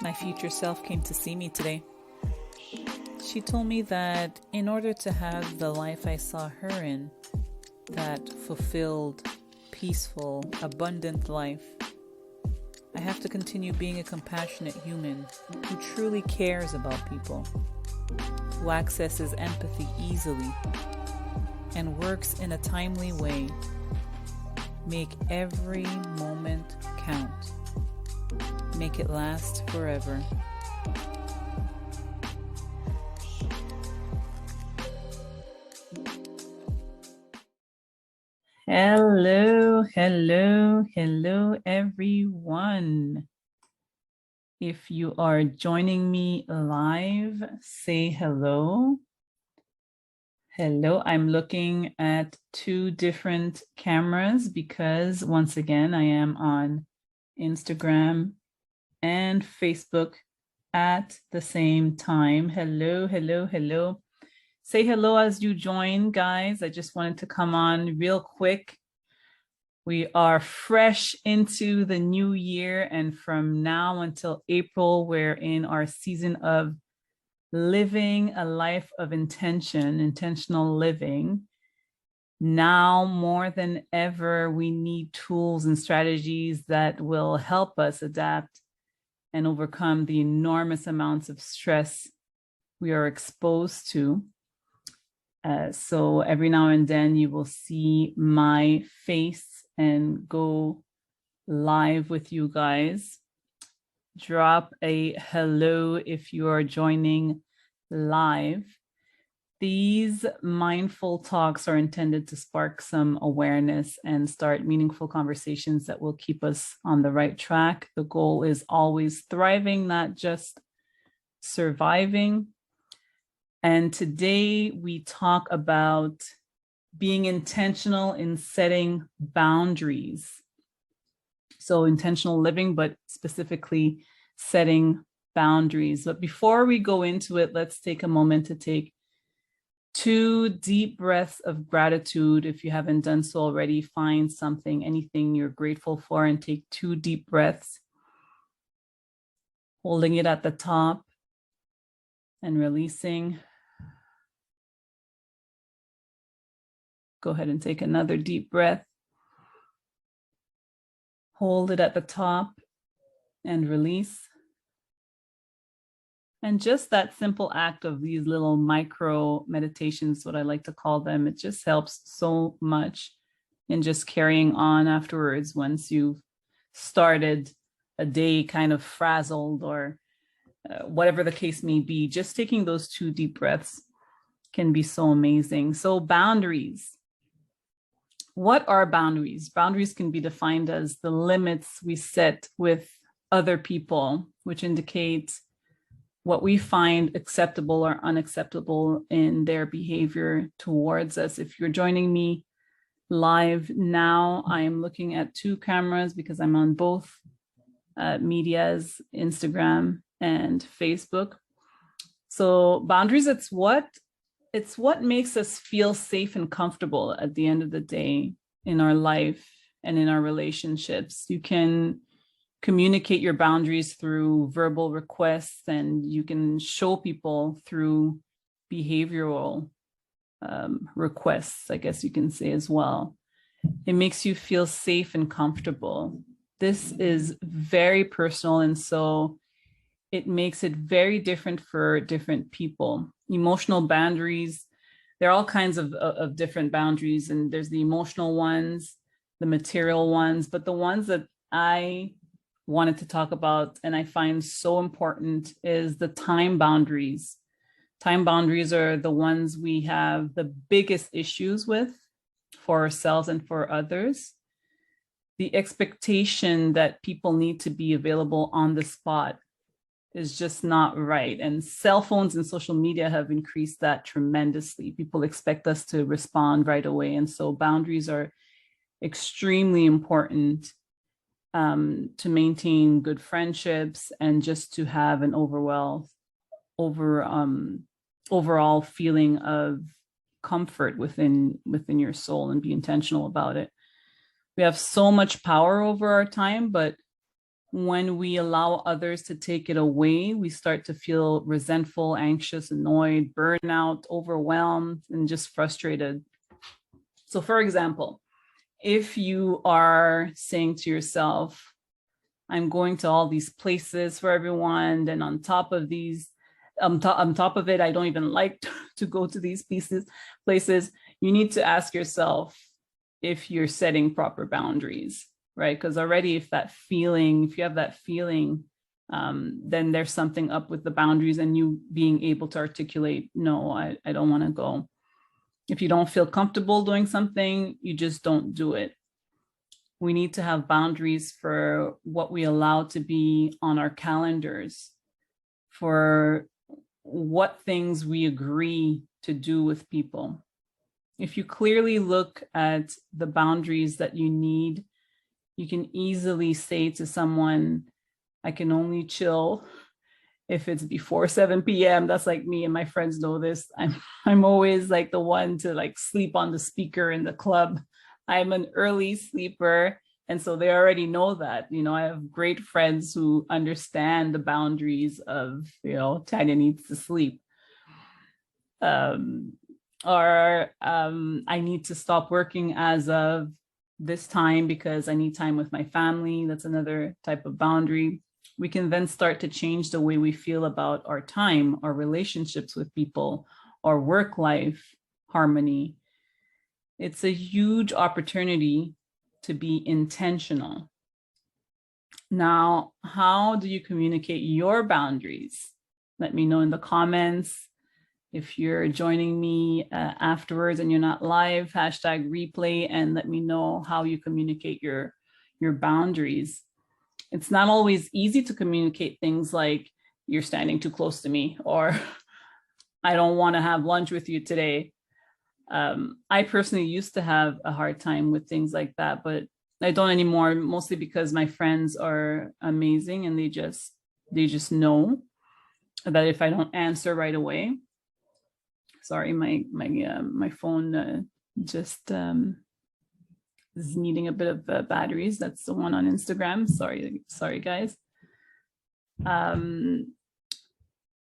My future self came to see me today. She told me that in order to have the life I saw her in, that fulfilled, peaceful, abundant life, I have to continue being a compassionate human who truly cares about people, who accesses empathy easily, and works in a timely way. Make every moment count. Make it last forever. Hello, hello, hello, everyone. If you are joining me live, say hello. Hello, I'm looking at two different cameras because once again, I am on Instagram and Facebook at the same time. Hello, hello, hello. Say hello as you join, guys. I just wanted to come on real quick. We are fresh into the new year, and from now until April, we're in our season of living a life of intention, intentional living. Now more than ever, we need tools and strategies that will help us adapt and overcome the enormous amounts of stress we are exposed to. So every now and then you will see my face and go live with you guys. Drop a hello if you are joining live. These mindful talks are intended to spark some awareness and start meaningful conversations that will keep us on the right track. The goal is always thriving, not just surviving. And today we talk about being intentional in setting boundaries. So intentional living, but specifically setting boundaries. But before we go into it, let's take a moment to take 2 deep breaths of gratitude. If you haven't done so already, find something, anything you're grateful for, and take 2 deep breaths, holding it at the top and releasing. Go ahead and take another deep breath. Hold it at the top and release. And just that simple act of these little micro meditations, what I like to call them, it just helps so much in just carrying on afterwards once you've started a day kind of frazzled or whatever the case may be. Just taking those 2 deep breaths can be so amazing. So boundaries. What are boundaries? Boundaries can be defined as the limits we set with other people, which indicate what we find acceptable or unacceptable in their behavior towards us. If you're joining me live now, I am looking at 2 cameras because I'm on both medias, Instagram and Facebook. So boundaries, it's what makes us feel safe and comfortable at the end of the day in our life and in our relationships. You can communicate your boundaries through verbal requests, and you can show people through behavioral requests, I guess you can say as well. It makes you feel safe and comfortable. This is very personal, and so it makes it very different for different people. Emotional boundaries, there are all kinds of different boundaries, and there's the emotional ones, the material ones, but the ones that I wanted to talk about and I find so important is the time boundaries. Time boundaries are the ones we have the biggest issues with for ourselves and for others. The expectation that people need to be available on the spot is just not right. And cell phones and social media have increased that tremendously. People expect us to respond right away. And so boundaries are extremely important to maintain good friendships and just to have an overall feeling of comfort within your soul and be intentional about it. We have so much power over our time, but when we allow others to take it away, we start to feel resentful, anxious, annoyed, burnout, overwhelmed, and just frustrated. So, for example, if you are saying to yourself, I'm going to all these places for everyone, and on top of these, on top of it, I don't even like to go to these places. You need to ask yourself if you're setting proper boundaries, right? Because already if you have that feeling, then there's something up with the boundaries and you being able to articulate, no, I don't want to go. If you don't feel comfortable doing something, you just don't do it. We need to have boundaries for what we allow to be on our calendars, for what things we agree to do with people. If you clearly look at the boundaries that you need, you can easily say to someone, I can only chill if it's before 7 p.m. That's like me, and my friends know this. I'm always like the one to like sleep on the speaker in the club. I'm an early sleeper. And so they already know that. I have great friends who understand the boundaries of, Tanya needs to sleep. Or I need to stop working as of this time because I need time with my family. That's another type of boundary. We can then start to change the way we feel about our time, our relationships with people, our work life harmony. It's a huge opportunity to be intentional. Now, how do you communicate your boundaries? Let me know in the comments. If you're joining me afterwards and you're not live, #replay, and let me know how you communicate your boundaries. It's not always easy to communicate things like you're standing too close to me, or I don't want to have lunch with you today. I personally used to have a hard time with things like that, but I don't anymore, mostly because my friends are amazing and they just know that if I don't answer right away, sorry, my phone just is needing a bit of batteries. That's the one on Instagram. Sorry, guys.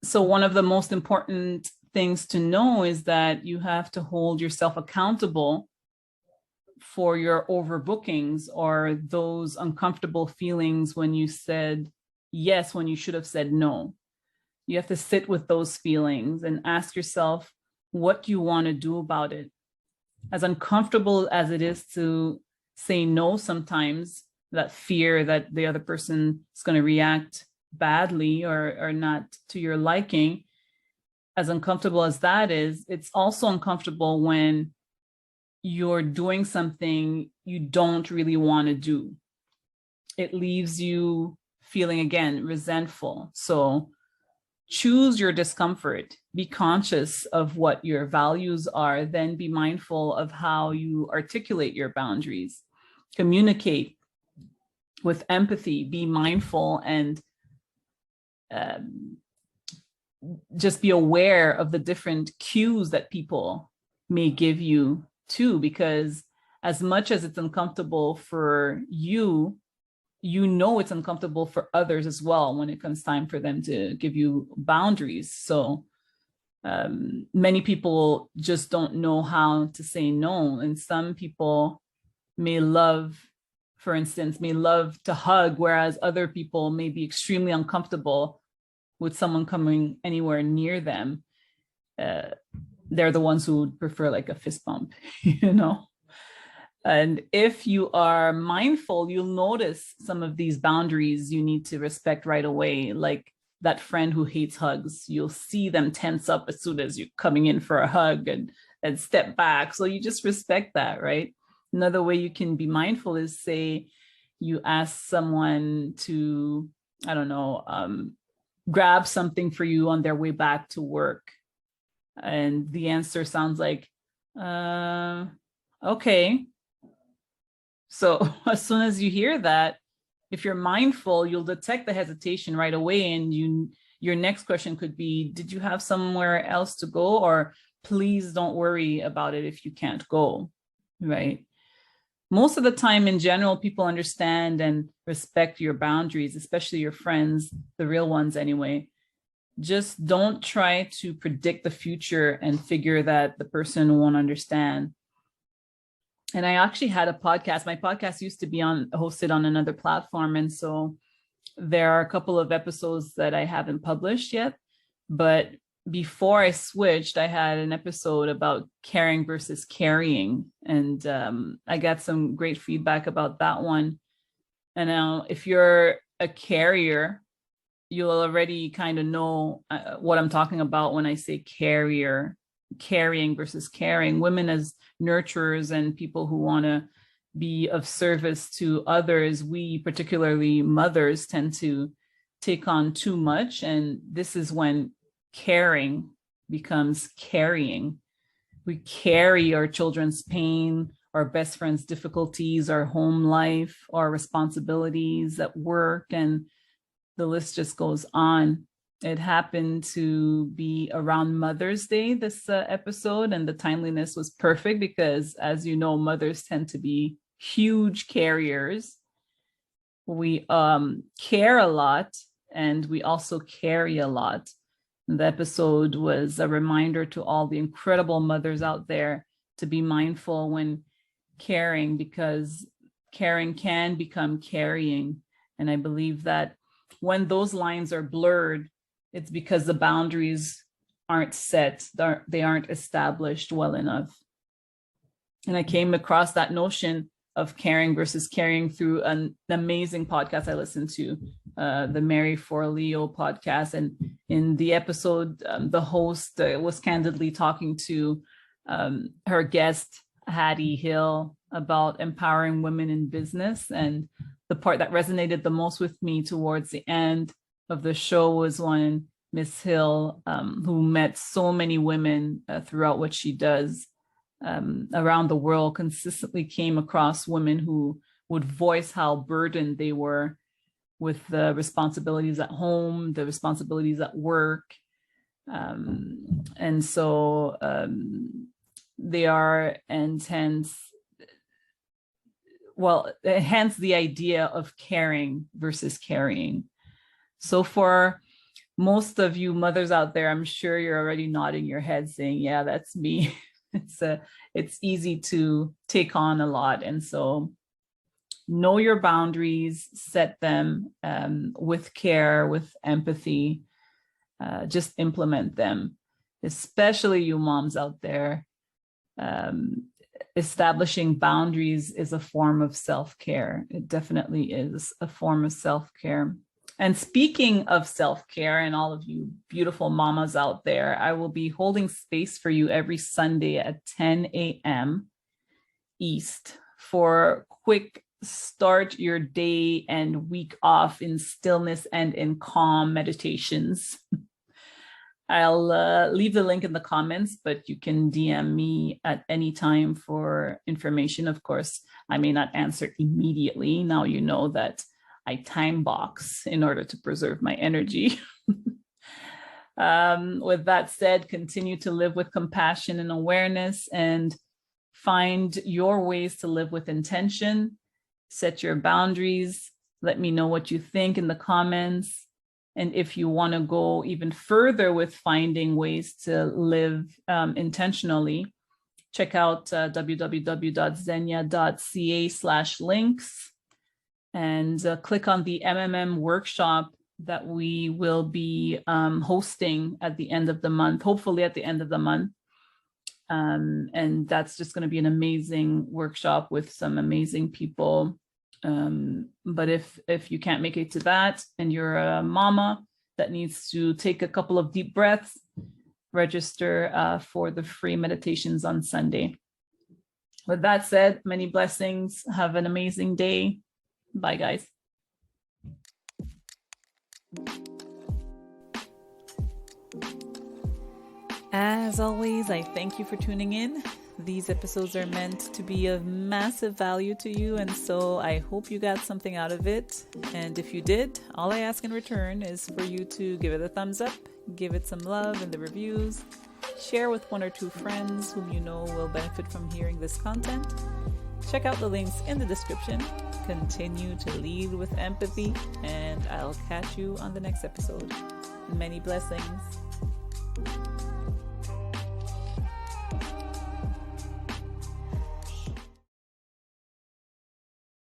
So one of the most important things to know is that you have to hold yourself accountable for your overbookings or those uncomfortable feelings when you said yes when you should have said no. You have to sit with those feelings and ask yourself, what do you want to do about it? As uncomfortable as it is to say no sometimes, that fear that the other person is going to react badly or not to your liking, as uncomfortable as that is, it's also uncomfortable when you're doing something you don't really want to do. It leaves you feeling, again, resentful. So choose your discomfort, be conscious of what your values are, then be mindful of how you articulate your boundaries. Communicate with empathy, be mindful, and just be aware of the different cues that people may give you too, because as much as it's uncomfortable for you, it's uncomfortable for others as well when it comes time for them to give you boundaries. So many people just don't know how to say no. And some people for instance, may love to hug, whereas other people may be extremely uncomfortable with someone coming anywhere near them. They're the ones who would prefer like a fist bump, And if you are mindful, you'll notice some of these boundaries you need to respect right away. Like that friend who hates hugs, you'll see them tense up as soon as you're coming in for a hug and step back. So you just respect that, right? Another way you can be mindful is, say you ask someone to, I don't know, grab something for you on their way back to work. And the answer sounds like, okay. So as soon as you hear that, if you're mindful, you'll detect the hesitation right away. And your next question could be, did you have somewhere else to go? Or please don't worry about it if you can't go, right? most of the time in general, people understand and respect your boundaries, especially your friends, the real ones anyway. Just don't try to predict the future and figure that the person won't understand. And I actually had a podcast. My podcast used to be hosted on another platform. And so there are a couple of episodes that I haven't published yet. But before I switched, I had an episode about caring versus carrying. And I got some great feedback about that one. And now if you're a carrier, you'll already kind of know what I'm talking about when I say carrying versus caring. Women as nurturers and people who want to be of service to others, we, particularly mothers, tend to take on too much. And this is when caring becomes carrying. We carry our children's pain, our best friend's difficulties, our home life, our responsibilities at work, and the list just goes on. It happened to be around Mother's Day, this episode, and the timeliness was perfect because, as you know, mothers tend to be huge carriers. We care a lot, and we also carry a lot. And the episode was a reminder to all the incredible mothers out there to be mindful when caring, because caring can become carrying. And I believe that when those lines are blurred, it's because the boundaries aren't set, they aren't established well enough. And I came across that notion of caring versus carrying through an amazing podcast I listened to, the Mary Forleo podcast. And in the episode, the host was candidly talking to her guest, Hattie Hill, about empowering women in business. And the part that resonated the most with me towards the end of the show was when Miss Hill, who met so many women throughout what she does around the world, consistently came across women who would voice how burdened they were with the responsibilities at home, the responsibilities at work. And so they are, and hence the idea of caring versus carrying. So for most of you mothers out there, I'm sure you're already nodding your head saying, yeah, that's me. It's easy to take on a lot. And so know your boundaries, set them with care, with empathy, just implement them, especially you moms out there. Establishing boundaries is a form of self-care. It definitely is a form of self-care. And speaking of self-care, and all of you beautiful mamas out there, I will be holding space for you every Sunday at 10 a.m. East for quick start your day and week off in stillness and in calm meditations. I'll leave the link in the comments, but you can DM me at any time for information. Of course, I may not answer immediately. Now you know that I time box in order to preserve my energy. With that said, continue to live with compassion and awareness, and find your ways to live with intention. Set your boundaries. Let me know what you think in the comments. And if you want to go even further with finding ways to live intentionally, check out www.xenia.ca/links and click on the MMM workshop that we will be hosting at the end of the month, hopefully at the end of the month. And that's just going to be an amazing workshop with some amazing people. But if you can't make it to that and you're a mama that needs to take a couple of deep breaths, register for the free meditations on Sunday. With that said, many blessings. Have an amazing day. Bye, guys. As always, I thank you for tuning in. These episodes are meant to be of massive value to you, and so I hope you got something out of it. And if you did, all I ask in return is for you to give it a thumbs up, give it some love in the reviews, share with one or two friends whom you know will benefit from hearing this content. Check out the links in the description. Continue to lead with empathy, and I'll catch you on the next episode. Many blessings.